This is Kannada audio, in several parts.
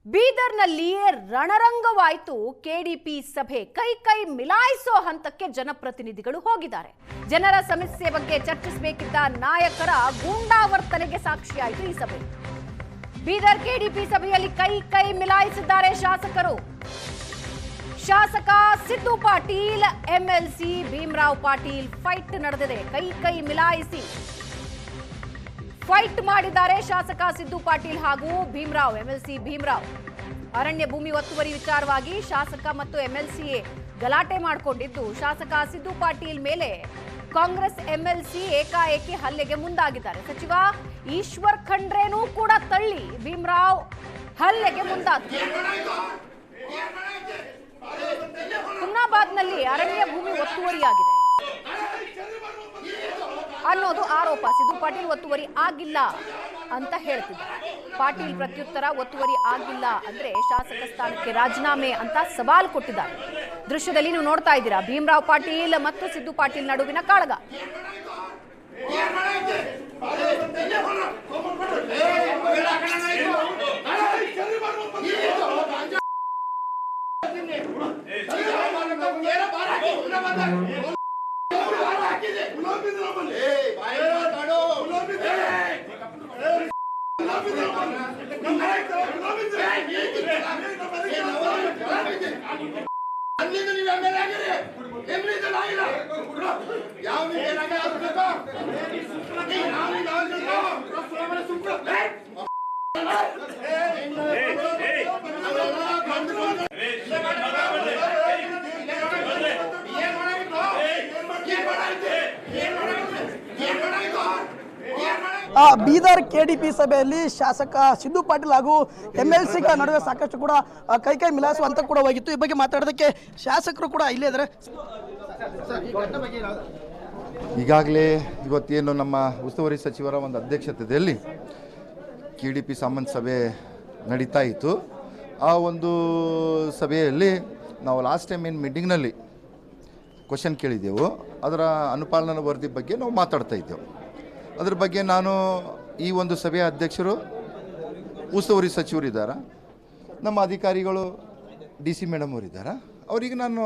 ಬೀದರ್ನಲ್ಲಿ ರಣರಂಗವಾಯಿತು ಕೆಡಿಪಿ ಸಭೆ. ಕೈ ಮಿಲಾಯಿಸೋ ಹಂತಕ್ಕೆ ಜನಪ್ರತಿನಿಧಿಗಳು ಹೋಗಿದ್ದಾರೆ. ಜನರ ಸಮಸ್ಯೆ ಬಗ್ಗೆ ಚರ್ಚಿಸಬೇಕಿದ್ದ ನಾಯಕರ ಗೂಂಡಾವರ್ತನೆಗೆ ಸಾಕ್ಷಿಯಾಯಿತು ಈ ಸಭೆ. ಬೀದರ್ ಕೆಡಿಪಿ ಸಭೆಯಲ್ಲಿ ಕೈ ಮಿಲಾಯಿಸಿದ್ದಾರೆ ಶಾಸಕರು. ಶಾಸಕ ಸಿದ್ದು ಪಾಟೀಲ್, ಎಂಎಲ್ಸಿ ಭೀಮರಾವ್ ಪಾಟೀಲ್ ಫೈಟ್ ನಡೆದಿದೆ. ಕೈ ಮಿಲಾಯಿಸಿ ಫೈಟ್ ಮಾಡಿದ್ದಾರೆ ಶಾಸಕ ಸಿದ್ದು ಪಾಟೀಲ್ ಹಾಗೂ ಭೀಮರಾವ್. ಎಂಎಲ್ಸಿ ಭೀಮರಾವ್ ಅರಣ್ಯ ಭೂಮಿ ಒತ್ತುವರಿ ವಿಚಾರವಾಗಿ ಶಾಸಕ ಮತ್ತು ಎಂಎಲ್ಸಿ ಗಲಾಟೆ ಮಾಡಿಕೊಂಡಿದ್ದು, ಶಾಸಕ ಸಿದ್ದು ಪಾಟೀಲ್ ಮೇಲೆ ಕಾಂಗ್ರೆಸ್ ಎಂಎಲ್ಸಿ ಏಕಾಏಕಿ ಹಲ್ಲೆಗೆ ಮುಂದಾಗಿದ್ದಾರೆ. ಸಚಿವ ಈಶ್ವರ್ ಖಂಡ್ರೆನೂ ಕೂಡ ತಳ್ಳಿ ಭೀಮರಾವ್ ಹಲ್ಲೆಗೆ ಮುಂದಾದರು. ಹುಮ್ನಾಬಾದ್ನಲ್ಲಿ ಅರಣ್ಯ ಭೂಮಿ ಒತ್ತುವರಿಯಾಗಿದೆ ಅನ್ನೋದು ಆರೋಪ. ಸಿದ್ದು ಪಾಟೀಲ್ ಒತ್ತುವರಿ ಆಗಿಲ್ಲ ಅಂತ ಹೇಳ್ತಿದ್ದಾರೆ. ಪಾಟೀಲ್ ಪ್ರತ್ಯುತ್ತರ ಒತ್ತುವರಿ ಆಗಿಲ್ಲ ಅಂದ್ರೆ ಶಾಸಕ ಸ್ಥಾನಕ್ಕೆ ರಾಜೀನಾಮೆ ಅಂತ ಸವಾಲು ಕೊಟ್ಟಿದ್ದಾರೆ. ದೃಶ್ಯದಲ್ಲಿ ನೀವು ನೋಡ್ತಾ ಇದ್ದೀರಾ ಭೀಮರಾವ್ ಪಾಟೀಲ್ ಮತ್ತು ಸಿದ್ದು ಪಾಟೀಲ್ ನಡುವಿನ ಕಾಳಗ. ಬೀದರ್ ಕೆಡಿಪಿ ಸಭೆಯಲ್ಲಿ ಶಾಸಕ ಸಿದ್ದು ಪಾಟೀಲ್ ಹಾಗೂ ಎಂಎಲ್ಸಿಗಳ ನಡುವೆ ಸಾಕಷ್ಟು ಕೂಡ ಕೈ ಮಿಲಾಯಿಸುವಂತ ಕೂಡ ಹೋಗಿತ್ತು. ಈ ಬಗ್ಗೆ ಮಾತಾಡೋದಕ್ಕೆ ಶಾಸಕರು ಕೂಡ ಇಲ್ಲೇ ಇದ್ದಾರೆ. ಈಗಾಗಲೇ ಇವತ್ತೇನು ನಮ್ಮ ಉಸ್ತುವಾರಿ ಸಚಿವರ ಒಂದು ಅಧ್ಯಕ್ಷತೆಯಲ್ಲಿ ಕೆಡಿಪಿ ಸಾಮಾನ್ಯ ಸಭೆ ನಡೀತಾ ಇತ್ತು. ಆ ಒಂದು ಸಭೆಯಲ್ಲಿ ನಾವು ಲಾಸ್ಟ್ ಟೈಮ್ ಏನು ಮೀಟಿಂಗ್ನಲ್ಲಿ ಕ್ವಶನ್ ಕೇಳಿದ್ದೆವು, ಅದರ ಅನುಪಾಲನಾ ವರದಿ ಬಗ್ಗೆ ನಾವು ಮಾತಾಡ್ತಾ ಇದ್ದೆವು. ಅದ್ರ ಬಗ್ಗೆ ನಾನು ಈ ಒಂದು ಸಭೆಯ ಅಧ್ಯಕ್ಷರು ಉಸ್ತುವಾರಿ ಸಚಿವರಿದ್ದಾರೆ, ನಮ್ಮ ಅಧಿಕಾರಿಗಳು DC ಮೇಡಮ್ ಅವರಿದ್ದಾರೆ. ಅವರಿಗೆ ನಾನು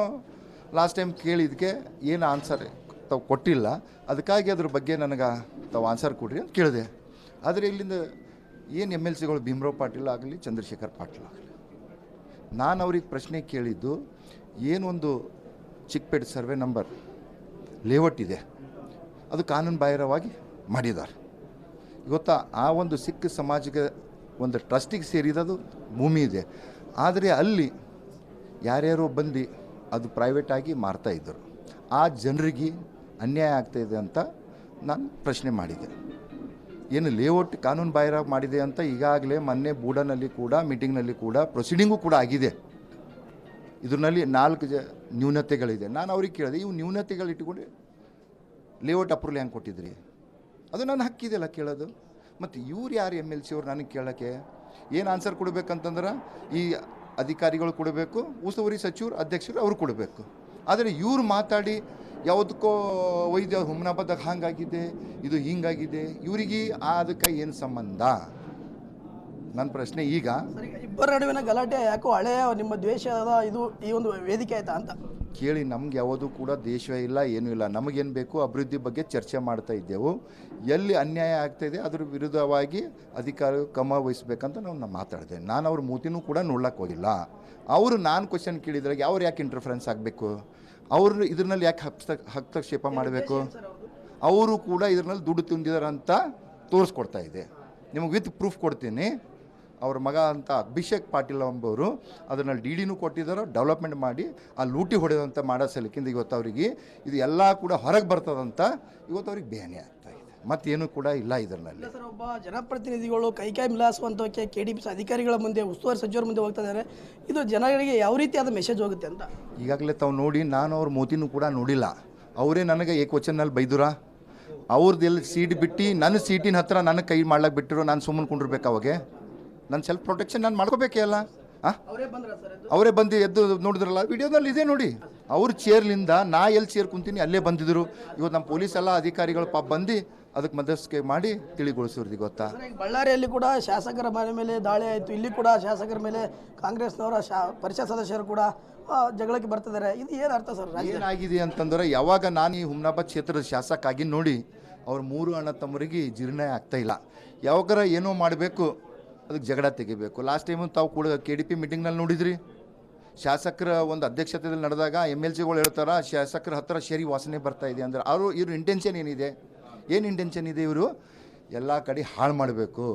ಲಾಸ್ಟ್ ಟೈಮ್ ಕೇಳಿದ್ದಕ್ಕೆ ಏನು ಆನ್ಸರ್ ತಾವು ಕೊಟ್ಟಿಲ್ಲ, ಅದಕ್ಕಾಗಿ ಅದ್ರ ಬಗ್ಗೆ ನನಗೆ ತಾವು ಆನ್ಸರ್ ಕೊಡ್ರಿ ಅಂತ ಕೇಳಿದೆ. ಆದರೆ ಇಲ್ಲಿಂದ ಏನು MLCಗಳು ಭೀಮರಾವ್ ಪಾಟೀಲ್ ಆಗಲಿ ಚಂದ್ರಶೇಖರ್ ಪಾಟೀಲ್ ಆಗಲಿ, ನಾನು ಅವ್ರಿಗೆ ಪ್ರಶ್ನೆ ಕೇಳಿದ್ದು ಏನೊಂದು ಚಿಕ್ಕಪೇಟೆ ಸರ್ವೆ ನಂಬರ್ ಲೇಔಟ್ ಇದೆ, ಅದು ಕಾನೂನು ಬಾಹಿರವಾಗಿ ಮಾಡಿದ್ದಾರೆ. ಗೊತ್ತಾ, ಆ ಒಂದು ಸಿಖ್ ಸಮಾಜಕ್ಕೆ ಒಂದು ಟ್ರಸ್ಟಿಗೆ ಸೇರಿದದು ಭೂಮಿ ಇದೆ. ಆದರೆ ಅಲ್ಲಿ ಯಾರ್ಯಾರೋ ಬಂದು ಅದು ಪ್ರೈವೇಟಾಗಿ ಮಾರ್ತಾಯಿದ್ದರು. ಆ ಜನರಿಗೆ ಅನ್ಯಾಯ ಆಗ್ತಾಯಿದೆ ಅಂತ ನಾನು ಪ್ರಶ್ನೆ ಮಾಡಿದೆ. ಏನು ಲೇಔಟ್ ಕಾನೂನು ಬಾಹಿರ ಮಾಡಿದೆ ಅಂತ ಈಗಾಗಲೇ ಮೊನ್ನೆ ಬೂಡನಲ್ಲಿ ಕೂಡ ಮೀಟಿಂಗ್ನಲ್ಲಿ ಕೂಡ ಪ್ರೊಸೀಡಿಂಗು ಕೂಡ ಆಗಿದೆ. ಇದರಲ್ಲಿ 4 ನ್ಯೂನತೆಗಳಿದೆ. ನಾನು ಅವ್ರಿಗೆ ಕೇಳಿದೆ, ಇವು ನ್ಯೂನತೆಗಳು ಇಟ್ಕೊಂಡು ಲೇಔಟ್ ಅಪ್ರೂವಲ್ ಹೆಂಗೆ ಕೊಟ್ಟಿದ್ರಿ? ಅದು ನನ್ನ ಹಕ್ಕಿದೆಯಲ್ಲ ಕೇಳೋದು. ಮತ್ತು ಇವ್ರು ಯಾರು MLC ಅವ್ರು ನನಗೆ ಕೇಳೋಕ್ಕೆ ಏನು ಆನ್ಸರ್ ಕೊಡಬೇಕಂತಂದ್ರೆ ಈ ಅಧಿಕಾರಿಗಳು ಕೊಡಬೇಕು, ಉಸ್ತುವಾರಿ ಸಚಿವರು ಅಧ್ಯಕ್ಷರು ಅವರು ಕೊಡಬೇಕು. ಆದರೆ ಇವ್ರು ಮಾತಾಡಿ ಯಾವುದಕ್ಕೋ ಒಯ್ದು ಹುಮ್ನಾಬಾದಾಗ ಹಾಗಾಗಿದೆ, ಇದು ಹಿಂಗಾಗಿದೆ, ಇವರಿಗೆ ಅದಕ್ಕೆ ಏನು ಸಂಬಂಧ? ನನ್ನ ಪ್ರಶ್ನೆ ಈಗ ಇಬ್ಬರ ನಡುವಿನ ಗಲಾಟೆ ಯಾಕೋ ಹಳೆಯ ನಿಮ್ಮ ದ್ವೇಷದ ಈ ಒಂದು ವೇದಿಕೆ ಆಯ್ತಾ ಅಂತ ಕೇಳಿ. ನಮ್ಗೆ ಯಾವುದೂ ಕೂಡ ದೇಶವೇ ಇಲ್ಲ, ಏನೂ ಇಲ್ಲ. ನಮಗೇನು ಬೇಕು ಅಭಿವೃದ್ಧಿ ಬಗ್ಗೆ ಚರ್ಚೆ ಮಾಡ್ತಾ ಇದ್ದೆವು. ಎಲ್ಲಿ ಅನ್ಯಾಯ ಆಗ್ತಾಯಿದೆ ಅದ್ರ ವಿರುದ್ಧವಾಗಿ ಅಧಿಕಾರಿಗಳು ಕ್ರಮ ವಹಿಸ್ಬೇಕಂತ ನಾವು ಮಾತಾಡಿದೆ. ನಾನು ಅವ್ರ ಮೂತಿನೂ ಕೂಡ ನೋಡ್ಲಿಕ್ಕೆ ಹೋಗಿಲ್ಲ. ಅವರು ನಾನು ಕ್ವಶನ್ ಕೇಳಿದ್ರಾಗ ಅವ್ರು ಯಾಕೆ ಇಂಟರ್ಫರೆನ್ಸ್ ಆಗಬೇಕು? ಅವರು ಇದ್ರಲ್ಲಿ ಯಾಕೆ ಹಸ್ತಕ್ಷೇಪ ಮಾಡಬೇಕು? ಅವರು ಕೂಡ ಇದ್ರಲ್ಲಿ ದುಡ್ಡು ತುಂಬಿದಾರೆ ಅಂತ ತೋರಿಸ್ಕೊಡ್ತಾ ಇದೆ. ನಿಮಗೆ ವಿತ್ ಪ್ರೂಫ್ ಕೊಡ್ತೀನಿ. ಅವ್ರ ಮಗ ಅಂತ ಅಭಿಷೇಕ್ ಪಾಟೀಲ್ ಎಂಬವರು ಅದನ್ನು DDನೂ ಕೊಟ್ಟಿದ್ದಾರೆ, ಡೆವಲಪ್ಮೆಂಟ್ ಮಾಡಿ ಆ ಲೂಟಿ ಹೊಡೆದಂಥ ಮಾಡೋ ಸಲಕ್ಕಿಂದ ಇವತ್ತು ಅವರಿಗೆ ಇದು ಎಲ್ಲ ಕೂಡ ಹೊರಗೆ ಬರ್ತದಂತ ಇವತ್ತು ಅವ್ರಿಗೆ ಬೇನೆ ಆಗ್ತಾ ಇದೆ. ಮತ್ತೇನು ಕೂಡ ಇಲ್ಲ ಇದರಲ್ಲಿ. ಸರ್, ಒಬ್ಬ ಜನಪ್ರತಿನಿಧಿಗಳು ಕೈ ಮಿಲಾಯಿಸುವಂಥಕ್ಕೆ ಕೆಡಿಪಿ ಅಧಿಕಾರಿಗಳ ಮುಂದೆ ಉಸ್ತುವಾರಿ ಸಚಿವರ ಮುಂದೆ ಹೋಗ್ತಾ ಇದ್ದಾರೆ. ಇದು ಜನಗಳಿಗೆ ಯಾವ ರೀತಿಯಾದ ಮೆಸೇಜ್ ಹೋಗುತ್ತೆ ಅಂತ ಈಗಾಗಲೇ ತಾವು ನೋಡಿ, ನಾನು ಅವ್ರ ಮೂತಿನೂ ಕೂಡ ನೋಡಿಲ್ಲ. ಅವರೇ ನನಗೆ ಏಕವಚನಲ್ಲಿ ಬೈದುರ. ಅವ್ರದ್ದು ಎಲ್ಲಿ ಸೀಟ್ ಬಿಟ್ಟು ನನ್ನ ಸೀಟಿನ ಹತ್ರ ನನಗೆ ಕೈ ಮಾಡ್ಲಿಕ್ಕೆ ಬಿಟ್ಟಿರೋ ನಾನು ಸುಮ್ಮನೆ ಕುಂಡಿರ್ಬೇಕು. ಅವಾಗೆ ನನ್ನ ಸೆಲ್ಫ್ ಪ್ರೊಟೆಕ್ಷನ್ ನಾನು ಮಾಡ್ಕೋಬೇಕೇ ಅಲ್ಲ? ಅವರೇ ಬಂದು ಎದ್ದು ನೋಡಿದ್ರಲ್ಲ, ವಿಡಿಯೋದಲ್ಲಿ ಇದೆ ನೋಡಿ. ಅವ್ರ ಚೇರ್ಲಿಂದ ನಾ ಎಲ್ಲಿ ಚೇರ್ ಕುಂತೀನಿ ಅಲ್ಲೇ ಬಂದಿದ್ರು. ಇವತ್ತು ನಮ್ಮ ಪೊಲೀಸ್ ಎಲ್ಲ ಅಧಿಕಾರಿಗಳು ಬಂದು ಅದಕ್ಕೆ ಮಧ್ಯಸ್ಥಿಕೆ ಮಾಡಿ ತಿಳಿಗೊಳಿಸಿರ್ತೀವಿ ಗೊತ್ತಾ. ಬಳ್ಳಾರಿಯಲ್ಲಿ ಕೂಡ ಶಾಸಕರ ಮನೆ ಮೇಲೆ ದಾಳಿ ಆಯಿತು, ಇಲ್ಲಿ ಕೂಡ ಶಾಸಕರ ಮೇಲೆ ಕಾಂಗ್ರೆಸ್ನವರ ಪರಿಷತ್ ಸದಸ್ಯರು ಕೂಡ ಜಗಳಕ್ಕೆ ಬರ್ತಿದ್ದಾರೆ. ಇದು ಏನು ಅರ್ಥ ಸರ್? ಏನಾಗಿದೆ ಅಂತಂದ್ರೆ, ಯಾವಾಗ ನಾನು ಈ ಹುಮ್ನಾಬಾದ್ ಕ್ಷೇತ್ರದ ಶಾಸಕ ಆಗಿ ನೋಡಿ ಅವ್ರ 3 ಅಣ್ಣ ತಮ್ಮರಿಗೆ ಜೀರ್ಣ ಆಗ್ತಾ ಇಲ್ಲ. ಯಾವಾಗಾರ ಏನೋ ಮಾಡಬೇಕು ಅದಕ್ಕೆ ಜಗಳ ತೆಗಿಬೇಕು. ಲಾಸ್ಟ್ ಟೈಮು ತಾವು ಕೂಡ KDP ಮೀಟಿಂಗ್ನಲ್ಲಿ ನೋಡಿದ್ರಿ, ಶಾಸಕರ ಒಂದು ಅಧ್ಯಕ್ಷತೆಯಲ್ಲಿ ನಡೆದಾಗ MLCಗಳು ಹೇಳ್ತಾರೆ ಶಾಸಕರ ಹತ್ತಿರ ಶೇರಿ ವಾಸನೆ ಬರ್ತಾ ಇದೆ ಅಂದ್ರೆ ಇವ್ರ ಇಂಟೆನ್ಷನ್ ಏನಿದೆ? ಏನು ಇಂಟೆನ್ಷನ್ ಇದೆ? ಇವರು ಎಲ್ಲ ಕಡೆ ಹಾಳು ಮಾಡಬೇಕು.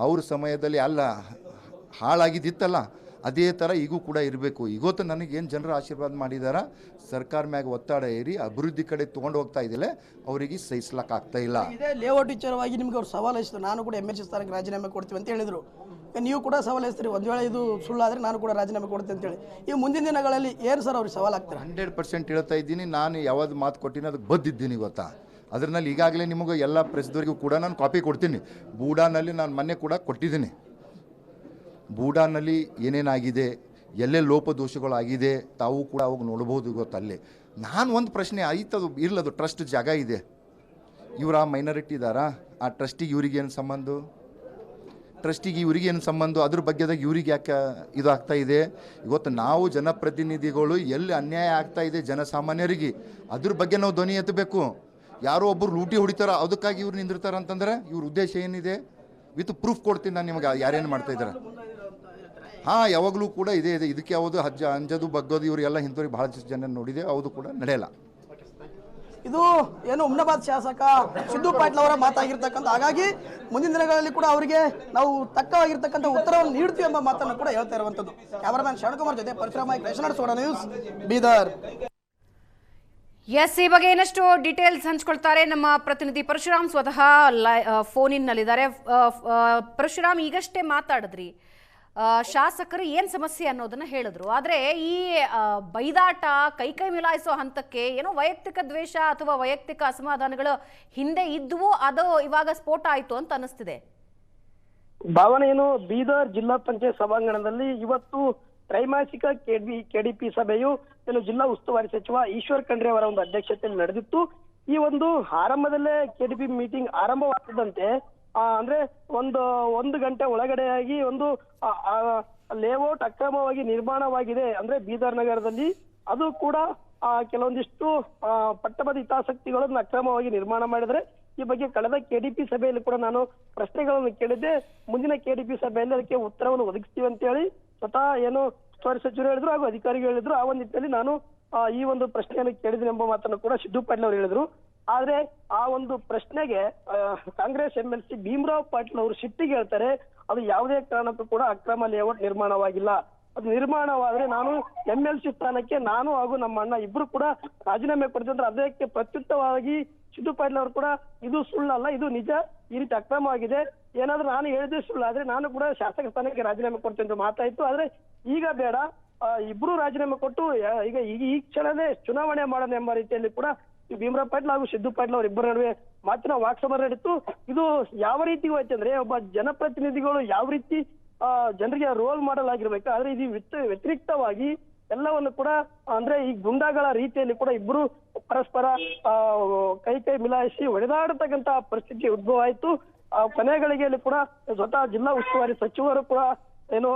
ಅವ್ರ ಸಮಯದಲ್ಲಿ ಅಲ್ಲ ಹಾಳಾಗಿದ್ದಿತ್ತಲ್ಲ ಅದೇ ಥರ ಈಗೂ ಕೂಡ ಇರಬೇಕು. ಇವತ್ತು ನನಗೇನು ಜನರು ಆಶೀರ್ವಾದ ಮಾಡಿದಾರ, ಸರ್ಕಾರ ಮ್ಯಾಗ ಒತ್ತಡ ಏರಿ ಅಭಿವೃದ್ಧಿ ಕಡೆ ತೊಗೊಂಡು ಹೋಗ್ತಾ ಇದ್ದಿಲ್ಲ, ಅವರಿಗೆ ಸಹಿಸ್ಲಕ್ಕಾಗ್ತಾ ಇಲ್ಲ. ಇದೇ ಲೇಔಟ್ ವಿಚಾರವಾಗಿ ನಿಮ್ಗೆ ಅವ್ರು ಸವಾಲು ಹಚ್ಚಿದ್ರು, ನಾನು ಕೂಡ MLC ಸ್ಥಾನಕ್ಕೆ ರಾಜೀನಾಮೆ ಕೊಡ್ತೀವಿ ಅಂತ ಹೇಳಿದರು. ನೀವು ಕೂಡ ಸವಾಲು ಹಚ್ತೀರಿ, ಒಂದು ವೇಳೆ ಇದು ಸುಳ್ಳಾದರೆ ನಾನು ಕೂಡ ರಾಜೀನಾಮೆ ಕೊಡ್ತೀನಿ ಅಂತೇಳಿ. ಈ ಮುಂದಿನ ದಿನಗಳಲ್ಲಿ ಏನು ಸರ್ ಅವ್ರಿಗೆ ಸವಾಲು ಆಗ್ತಾರೆ? 100% ಹೇಳ್ತಾ ಇದ್ದೀನಿ. ನಾನು ಯಾವ್ದು ಮಾತು ಕೊಟ್ಟಿನಿ ಅದಕ್ಕೆ ಬದ್ದಿದ್ದೀನಿ ಗೊತ್ತಾ. ಅದರಲ್ಲಿ ಈಗಾಗಲೇ ನಿಮಗೆ ಎಲ್ಲ ಪ್ರೆಸ್ದವರಿಗೂ ಕೂಡ ನಾನು ಕಾಪಿ ಕೊಡ್ತೀನಿ. ಬೂಡಾನಲ್ಲಿ ನಾನು ಮೊನ್ನೆ ಕೂಡ ಕೊಟ್ಟಿದ್ದೀನಿ. ಬೂಡಾನಲ್ಲಿ ಏನೇನಾಗಿದೆ, ಎಲ್ಲೇ ಲೋಪದೋಷಗಳಾಗಿದೆ ತಾವು ಕೂಡ ಅವಾಗ ನೋಡ್ಬೋದು ಗೊತ್ತಲ್ಲಿ. ನಾನು ಒಂದು ಪ್ರಶ್ನೆ ಆಯ್ತದು ಇರ್ಲದು, ಟ್ರಸ್ಟ್ ಜಾಗ ಇದೆ, ಇವರ ಮೈನಾರಿಟಿ ಇದ್ದಾರಾ, ಆ ಟ್ರಸ್ಟಿಗೆ ಇವ್ರಿಗೇನು ಸಂಬಂಧ? ಟ್ರಸ್ಟಿಗೆ ಇವ್ರಿಗೇನು ಸಂಬಂಧ? ಅದ್ರ ಬಗ್ಗೆದಾಗ ಇವ್ರಿಗೆ ಯಾಕೆ ಇದು ಆಗ್ತಾ ಇದೆ? ಇವತ್ತು ನಾವು ಜನಪ್ರತಿನಿಧಿಗಳು ಎಲ್ಲಿ ಅನ್ಯಾಯ ಆಗ್ತಾ ಇದೆ ಜನಸಾಮಾನ್ಯರಿಗೆ ಅದ್ರ ಬಗ್ಗೆ ನಾವು ಧ್ವನಿ ಎತ್ತಬೇಕು. ಯಾರೋ ಒಬ್ಬರು ಲೂಟಿ ಹೊಡಿತಾರ ಅದಕ್ಕಾಗಿ ಇವ್ರು ನಿಂದಿರ್ತಾರೆ ಅಂತಂದರೆ ಇವ್ರ ಉದ್ದೇಶ ಏನಿದೆ? ವಿತ್ ಪ್ರೂಫ್ ಕೊಡ್ತೀನಿ ನಾನು ನಿಮಗೆ ಯಾರೇನು ಮಾಡ್ತಾ ಇದ್ದಾರೆ. ಹಾಂ, ಯಾವಾಗಲೂ ಕೂಡ ಇದೆ. ಇದಕ್ಕೆ ಯಾವುದು ಅಂಜದು ಬಗ್ಗೋದು ಇವರೆಲ್ಲ ಇಂಥವ್ರಿಗೆ ಭಾಳ ಜನ ನೋಡಿದೆ, ಅದು ಕೂಡ ನಡೆಯಲ್ಲ. ಇದು ಏನು ಹುಮ್ನಾಬಾದ್ ಶಾಸಕ ಸಿದ್ದು ಪಾಟೀಲ್ ಅವರ ಮಾತಾಗಿರ್ತಕ್ಕಂಥ, ಹಾಗಾಗಿ ಮುಂದಿನ ದಿನಗಳಲ್ಲಿ ಕೂಡ ಅವರಿಗೆ ನಾವು ತಕ್ಕವಾಗಿರ್ತಕ್ಕಂಥ ಉತ್ತರವನ್ನು ನೀಡ್ತೀವಿ ಎಂಬ ಮಾತನ್ನು ಕೂಡ ಹೇಳ್ತಾ ಇರುವಂಥದ್ದು. ಕ್ಯಾಮರಾಮ್ಯಾನ್ ಶರಣಕುಮಾರ್ ಜೊತೆ ಪರಶುರಾಮ ಸೋಡ ನ್ಯೂಸ್, ಬೀದರ್. ಎಸ್, ಈ ಬಗ್ಗೆ ಏನಷ್ಟು ಡೀಟೇಲ್ಸ್ ಹಂಚ್ಕೊಳ್ತಾರೆ ನಮ್ಮ ಪ್ರತಿನಿಧಿ ಪರಶುರಾಮ್, ಸ್ವತಃ ಫೋನ್ ಇನ್ನಲ್ಲಿದ್ದಾರೆ. ಪರಶುರಾಮ್, ಈಗಷ್ಟೇ ಮಾತಾಡಿದ್ರಿ, ಶಾಸಕರು ಏನು ಸಮಸ್ಯೆ ಅನ್ನೋದನ್ನ ಹೇಳಿದ್ರು. ಆದರೆ ಈ ಬೈದಾಟ, ಕೈ ಮಿಲಾಯಿಸೋ ಹಂತಕ್ಕೆ ಏನೋ ವೈಯಕ್ತಿಕ ದ್ವೇಷ ಅಥವಾ ವೈಯಕ್ತಿಕ ಅಸಮಾಧಾನಗಳು ಹಿಂದೆ ಇದ್ವು, ಅದು ಇವಾಗ ಸ್ಫೋಟ ಆಯಿತು ಅಂತ ಅನಿಸ್ತಿದೆ. ಭಾವನೆ ಏನು, ಬೀದರ್ ಜಿಲ್ಲಾ ಪಂಚಾಯತ್ ಸಭಾಂಗಣದಲ್ಲಿ ಇವತ್ತು ತ್ರೈಮಾಸಿಕ KDP ಸಭೆಯು ಜಿಲ್ಲಾ ಉಸ್ತುವಾರಿ ಸಚಿವ ಈಶ್ವರ್ ಖಂಡ್ರೆ ಅವರ ಒಂದು ಅಧ್ಯಕ್ಷತೆಯಲ್ಲಿ ನಡೆದಿತ್ತು. ಈ ಒಂದು ಆರಂಭದಲ್ಲೇ KDP ಮೀಟಿಂಗ್ ಆರಂಭವಾಗದಂತೆ ಅಂದ್ರೆ ಒಂದು ಗಂಟೆ ಒಳಗಡೆಯಾಗಿ ಒಂದು ಲೇಔಟ್ ಅಕ್ರಮವಾಗಿ ನಿರ್ಮಾಣವಾಗಿದೆ ಅಂದ್ರೆ ಬೀದರ್ ನಗರದಲ್ಲಿ, ಅದು ಕೂಡ ಕೆಲವೊಂದಿಷ್ಟು ಪಟ್ಟಭದ್ರ ಹಿತಾಸಕ್ತಿಗಳನ್ನು ಅಕ್ರಮವಾಗಿ ನಿರ್ಮಾಣ ಮಾಡಿದ್ರೆ ಈ ಬಗ್ಗೆ ಕಳೆದ KDP ಸಭೆಯಲ್ಲಿ ಕೂಡ ನಾನು ಪ್ರಶ್ನೆಗಳನ್ನು ಕೇಳಿದ್ದೆ. ಮುಂದಿನ KDP ಸಭೆಯಲ್ಲಿ ಅದಕ್ಕೆ ಉತ್ತರವನ್ನು ಒದಗಿಸ್ತೀವಿ ಅಂತ ಹೇಳಿ ಸ್ವತಃ ಏನು ಉಸ್ತುವಾರಿ ಸಚಿವರು ಹೇಳಿದ್ರು ಹಾಗೂ ಅಧಿಕಾರಿಗಳು ಹೇಳಿದ್ರು. ಆ ಒಂದು ನಿಟ್ಟಿನಲ್ಲಿ ನಾನು ಈ ಒಂದು ಪ್ರಶ್ನೆಯನ್ನು ಕೇಳಿದ್ದೀನಿ ಎಂಬ ಮಾತನ್ನು ಕೂಡ ಸಿದ್ದು ಪಾಟೀಲ್ ಅವರು ಹೇಳಿದ್ರು. ಆದ್ರೆ ಆ ಒಂದು ಪ್ರಶ್ನೆಗೆ ಕಾಂಗ್ರೆಸ್ MLC ಭೀಮರಾವ್ ಪಾಟೀಲ್ ಅವರು ಸಿಟ್ಟಿಗೆ ಹೇಳ್ತಾರೆ, ಅದು ಯಾವುದೇ ಕಾರಣಕ್ಕೂ ಕೂಡ ಅಕ್ರಮ ಲೇಔಟ್ ನಿರ್ಮಾಣವಾಗಿಲ್ಲ. ಅದು ನಿರ್ಮಾಣವಾದ್ರೆ ನಾನು MLC ಸ್ಥಾನಕ್ಕೆ ನಾನು ಹಾಗೂ ನಮ್ಮ ಅಣ್ಣ ಇಬ್ರು ಕೂಡ ರಾಜೀನಾಮೆ ಕೊಡ್ತಿದ್ರೆ ಅದಕ್ಕೆ ಪ್ರತ್ಯುತ್ತರವಾಗಿ ಸಿದ್ದು ಪಾಟೀಲ್ ಅವರು ಕೂಡ ಇದು ಸುಳ್ಳಲ್ಲ, ಇದು ನಿಜ, ಈ ರೀತಿ ಅಕ್ರಮವಾಗಿದೆ, ಏನಾದ್ರೂ ನಾನು ಹೇಳಿದ್ರೆ ಸುಳ್ಳಾದ್ರೆ ನಾನು ಕೂಡ ಶಾಸಕ ಸ್ಥಾನಕ್ಕೆ ರಾಜೀನಾಮೆ ಕೊಡ್ತೇನೆ ಅಂತ ಮಾತಾಯ್ತು. ಆದ್ರೆ ಈಗ ಬೇಡ, ಇಬ್ರು ರಾಜೀನಾಮೆ ಕೊಟ್ಟು ಈಗ ಈ ಕ್ಷಣನೇ ಚುನಾವಣೆ ಮಾಡೋಣ ಎಂಬ ರೀತಿಯಲ್ಲಿ ಕೂಡ ಭೀಮರಾವ್ ಪಾಟೀಲ್ ಹಾಗೂ ಸಿದ್ದು ಪಾಟೀಲ್ ಅವರ ಇಬ್ಬರ ನಡುವೆ ಮಾತಿನ ವಾಕ್ಸಮರ ನಡೀತು. ಇದು ಯಾವ ರೀತಿ ಹೋಯ್ತು ಅಂದ್ರೆ, ಒಬ್ಬ ಜನಪ್ರತಿನಿಧಿಗಳು ಯಾವ ರೀತಿ ಜನರಿಗೆ ರೋಲ್ ಮಾಡಲ್ ಆಗಿರ್ಬೇಕು, ಆದ್ರೆ ಇದು ವ್ಯತಿರಿಕ್ತವಾಗಿ ಎಲ್ಲವನ್ನು ಕೂಡ ಅಂದ್ರೆ ಈ ಗುಂಡಾಗಳ ರೀತಿಯಲ್ಲಿ ಕೂಡ ಇಬ್ರು ಪರಸ್ಪರ ಕೈ ಮಿಲಾಯಿಸಿ ಹೊಡೆದಾಡತಕ್ಕಂತ ಪರಿಸ್ಥಿತಿ ಉದ್ಭವ ಆಯ್ತು. ಕೊನೆಗಳಿಗೆಯಲ್ಲಿ ಕೂಡ ಸ್ವತಃ ಜಿಲ್ಲಾ ಉಸ್ತುವಾರಿ ಸಚಿವರು ಕೂಡ ಏನು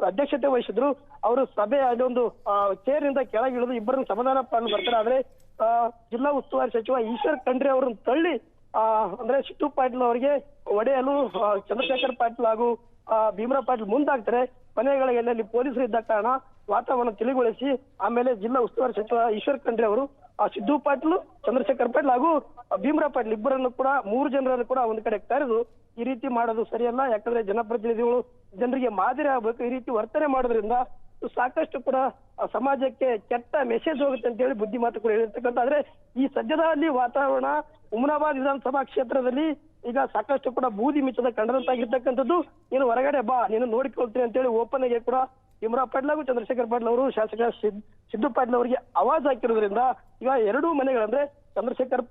ಅಧ್ಯಕ್ಷತೆ ವಹಿಸಿದ್ರು. ಅವರು ಸಭೆ ಅದೊಂದು ಚೇರ್ನಿಂದ ಕೆಳಗಿಳಿದು ಇಬ್ಬರನ್ನು ಸಮಾಧಾನ ಪಾಲನೆ ಬರ್ತಾರೆ. ಆದ್ರೆ ಜಿಲ್ಲಾ ಉಸ್ತುವಾರಿ ಸಚಿವ ಈಶ್ವರ್ ಖಂಡ್ರೆ ಅವರನ್ನು ತಳ್ಳಿ ಅಂದ್ರೆ ಸಿದ್ದು ಪಾಟೀಲ್ ಅವರಿಗೆ ಹೊಡೆಯಲು ಚಂದ್ರಶೇಖರ್ ಪಾಟೀಲ್ ಹಾಗೂ ಭೀಮರಾವ್ ಪಾಟೀಲ್ ಮುಂದಾಗ್ತಾರೆ. ಕೊನೆಗಳಲ್ಲಿ ಪೊಲೀಸರು ಇದ್ದ ಕಾರಣ ವಾತಾವರಣ ತಿಳಿಗೊಳಿಸಿ ಆಮೇಲೆ ಜಿಲ್ಲಾ ಉಸ್ತುವಾರಿ ಸಚಿವ ಈಶ್ವರ್ ಖಂಡ್ರೆ ಅವರು ಸಿದ್ದು ಪಾಟೀಲ್, ಚಂದ್ರಶೇಖರ್ ಪಾಟೀಲ್ ಹಾಗೂ ಭೀಮರಾವ್ ಪಾಟೀಲ್ ಇಬ್ಬರನ್ನು ಕೂಡ 3 ಜನರನ್ನು ಕೂಡ ಒಂದು ಕಡೆ ಕರೆದು ಈ ರೀತಿ ಮಾಡೋದು ಸರಿಯಲ್ಲ, ಯಾಕಂದ್ರೆ ಜನಪ್ರತಿನಿಧಿಗಳು ಜನರಿಗೆ ಮಾದರಿ ಆಗ್ಬೇಕು, ಈ ರೀತಿ ವರ್ತನೆ ಮಾಡೋದ್ರಿಂದ ಸಾಕಷ್ಟು ಕೂಡ ಸಮಾಜಕ್ಕೆ ಕೆಟ್ಟ ಮೆಸೇಜ್ ಹೋಗುತ್ತೆ ಅಂತ ಹೇಳಿ ಬುದ್ಧಿ ಮಾತು ಕೂಡ ಹೇಳಿರ್ತಕ್ಕಂಥ. ಆದ್ರೆ ಈ ಸದ್ಯದಲ್ಲಿ ವಾತಾವರಣ ಹುಮ್ನಾಬಾದ್ ವಿಧಾನಸಭಾ ಕ್ಷೇತ್ರದಲ್ಲಿ ಈಗ ಸಾಕಷ್ಟು ಕೂಡ ಬೂದಿ ಮಿಚ್ಚದ ಕಂಡಂತಾಗಿರ್ತಕ್ಕಂಥದ್ದು. ನೀನು ಹೊರಗಡೆ ಬಾ, ನೀನು ನೋಡಿಕೊಳ್ತೀನಿ ಅಂತ ಹೇಳಿ ಓಪನ್ ಆಗಿ ಕೂಡ ಭೀಮರಾವ್ ಪಾಟೀಲ್ ಹಾಗೂ ಚಂದ್ರಶೇಖರ್ ಪಾಟೀಲ್ ಅವರು ಶಾಸಕ ಸಿದ್ದು ಪಾಟೀಲ್ ಅವರಿಗೆ ಆವಾಜ್ ಹಾಕಿರೋದ್ರಿಂದ ಈಗ ಎರಡೂ ಮನೆಗಳಂದ್ರೆ ಚಂದ್ರಶೇಖರ್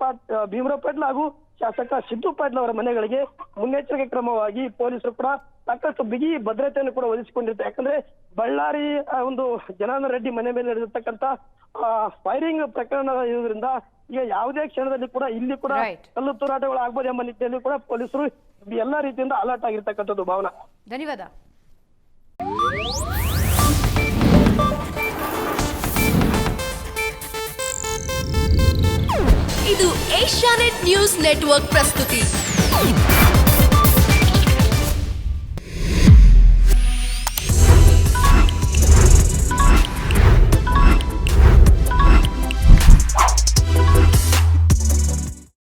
ಭೀಮರಾವ್ ಪಾಟೀಲ್ ಹಾಗೂ ಶಾಸಕ ಸಿದ್ದು ಪಾಟೀಲ್ ಅವರ ಮನೆಗಳಿಗೆ ಮುನ್ನೆಚ್ಚರಿಕೆ ಕ್ರಮವಾಗಿ ಪೊಲೀಸರು ಕೂಡ ಸಾಕಷ್ಟು ಬಿಗಿ ಭದ್ರತೆಯನ್ನು ಕೂಡ ಒದಗಿಸಿಕೊಂಡಿರುತ್ತೆ. ಯಾಕಂದ್ರೆ ಬಳ್ಳಾರಿ ಒಂದು ಜನಾರ್ದನ ರೆಡ್ಡಿ ಮನೆ ಮೇಲೆ ನಡೆದಿರ್ತಕ್ಕಂಥ ಫೈರಿಂಗ್ ಪ್ರಕರಣ ಇರೋದ್ರಿಂದ ಈಗ ಯಾವುದೇ ಕ್ಷಣದಲ್ಲಿ ಕೂಡ ಇಲ್ಲಿ ಕೂಡ ಕಲ್ಲು ತೂರಾಟಗಳು ಆಗ್ಬೋದು ಎಂಬ ನಿಟ್ಟಿನಲ್ಲಿ ಕೂಡ ಪೊಲೀಸರು ಎಲ್ಲಾ ರೀತಿಯಿಂದ ಅಲರ್ಟ್ ಆಗಿರ್ತಕ್ಕಂಥದ್ದು. ಭಾವನಾ, ಧನ್ಯವಾದ. ಇದು ಏಷ್ಯಾನೆಟ್ ನ್ಯೂಸ್ ನೆಟ್ವರ್ಕ್ ಪ್ರಸ್ತುತಿ.